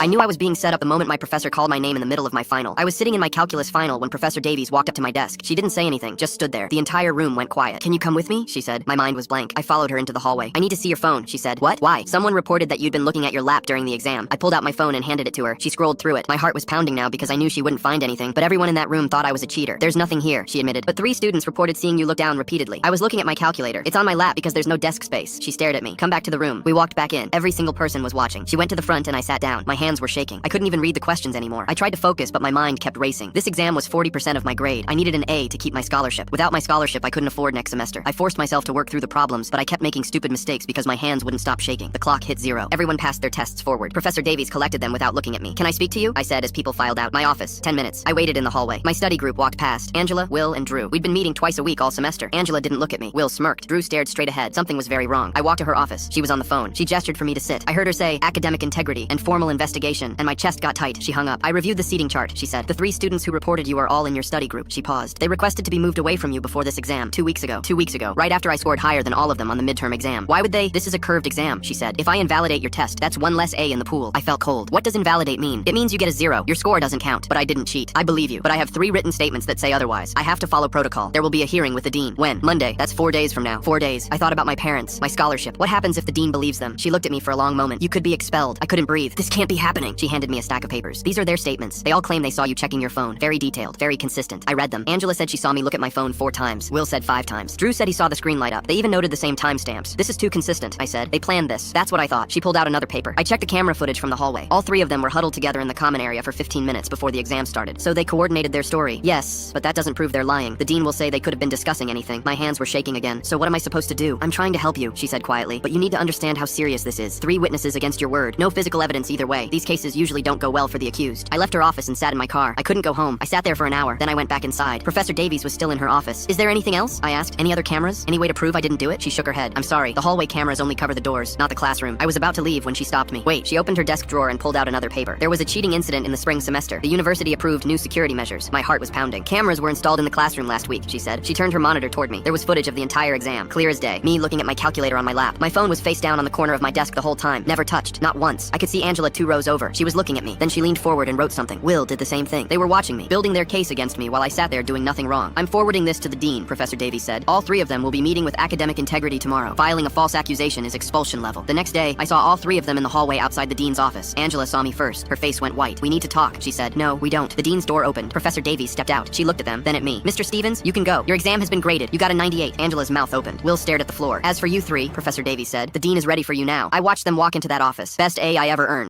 I knew I was being set up the moment my professor called my name in the middle of my final. I was sitting in my calculus final when Professor Davies walked up to my desk. She didn't say anything, just stood there. The entire room went quiet. "Can you come with me?" she said. My mind was blank. I followed her into the hallway. "I need to see your phone," she said. "What? Why?" "Someone reported that you'd been looking at your lap during the exam." I pulled out my phone and handed it to her. She scrolled through it. My heart was pounding now because I knew she wouldn't find anything, but everyone in that room thought I was a cheater. "There's nothing here," she admitted, "but 3 students reported seeing you look down repeatedly." I was looking at my calculator. "It's on my lap because there's no desk space." She stared at me. "Come back to the room." We walked back in. Every single person was watching. She went to the front and I sat down. My hands were shaking. I couldn't even read the questions anymore. I tried to focus, but my mind kept racing. This exam was 40% of my grade. I needed an A to keep my scholarship. Without my scholarship, I couldn't afford next semester. I forced myself to work through the problems, but I kept making stupid mistakes because my hands wouldn't stop shaking. The clock hit 0. Everyone passed their tests forward. Professor Davies collected them without looking at me. "Can I speak to you?" I said as people filed out. "My office. 10 minutes." I waited in the hallway. My study group walked past. Angela, Will, and Drew. We'd been meeting twice a week all semester. Angela didn't look at me. Will smirked. Drew stared straight ahead. Something was very wrong. I walked to her office. She was on the phone. She gestured for me to sit. I heard her say, "Academic integrity and formal investigation," and my chest got tight. She hung up. "I reviewed the seating chart," she said. "The 3 students who reported you are all in your study group." She paused. "They requested to be moved away from you before this exam 2 weeks ago. 2 weeks ago, right after I scored higher than all of them on the midterm exam." "Why would they?" "This is a curved exam," she said. "If I invalidate your test, that's 1 less A in the pool." I felt cold. "What does invalidate mean?" "It means you get a 0. Your score doesn't count." "But I didn't cheat." "I believe you, but I have 3 written statements that say otherwise. I have to follow protocol. There will be a hearing with the dean." "When?" "Monday. That's 4 days from now." 4 days. I thought about my parents, my scholarship. What happens if the dean believes them? She looked at me for a long moment. "You could be expelled." I couldn't breathe. "This can't be happening." She handed me a stack of papers. "These are their statements. They all claim they saw you checking your phone. Very detailed, very consistent." I read them. Angela said she saw me look at my phone 4 times. Will said 5 times. Drew said he saw the screen light up. They even noted the same timestamps. "This is too consistent," I said. "They planned this." "That's what I thought." She pulled out another paper. I checked the camera footage from the hallway. All 3 of them were huddled together in the common area for 15 minutes before the exam started. "So they coordinated their story." "Yes, but that doesn't prove they're lying. The dean will say they could have been discussing anything." My hands were shaking again. "So what am I supposed to do?" "I'm trying to help you," she said quietly, "but you need to understand how serious this is. 3 witnesses against your word. No physical evidence either way. These cases usually don't go well for the accused." I left her office and sat in my car. I couldn't go home. I sat there for an hour. Then I went back inside. Professor Davies was still in her office. "Is there anything else?" I asked. "Any other cameras? Any way to prove I didn't do it?" She shook her head. "I'm sorry. The hallway cameras only cover the doors, not the classroom." I was about to leave when she stopped me. "Wait." She opened her desk drawer and pulled out another paper. "There was a cheating incident in the spring semester. The university approved new security measures." My heart was pounding. "Cameras were installed in the classroom last week," she said. She turned her monitor toward me. There was footage of the entire exam, clear as day. Me looking at my calculator on my lap. My phone was face down on the corner of my desk the whole time, never touched, not once. I could see Angela 2 rows over. She was looking at me. Then she leaned forward and wrote something. Will did the same thing. They were watching me, building their case against me while I sat there doing nothing wrong. "I'm forwarding this to the dean," Professor Davies said. "All 3 of them will be meeting with academic integrity tomorrow. Filing a false accusation is expulsion level." The next day, I saw all 3 of them in the hallway outside the dean's office. Angela saw me first. Her face went white. "We need to talk," she said. "No, we don't." The dean's door opened. Professor Davies stepped out. She looked at them, then at me. "Mr. Stevens, you can go. Your exam has been graded. You got a 98. Angela's mouth opened. Will stared at the floor. "As for you 3, Professor Davies said, "the dean is ready for you now." I watched them walk into that office. Best A I ever earned.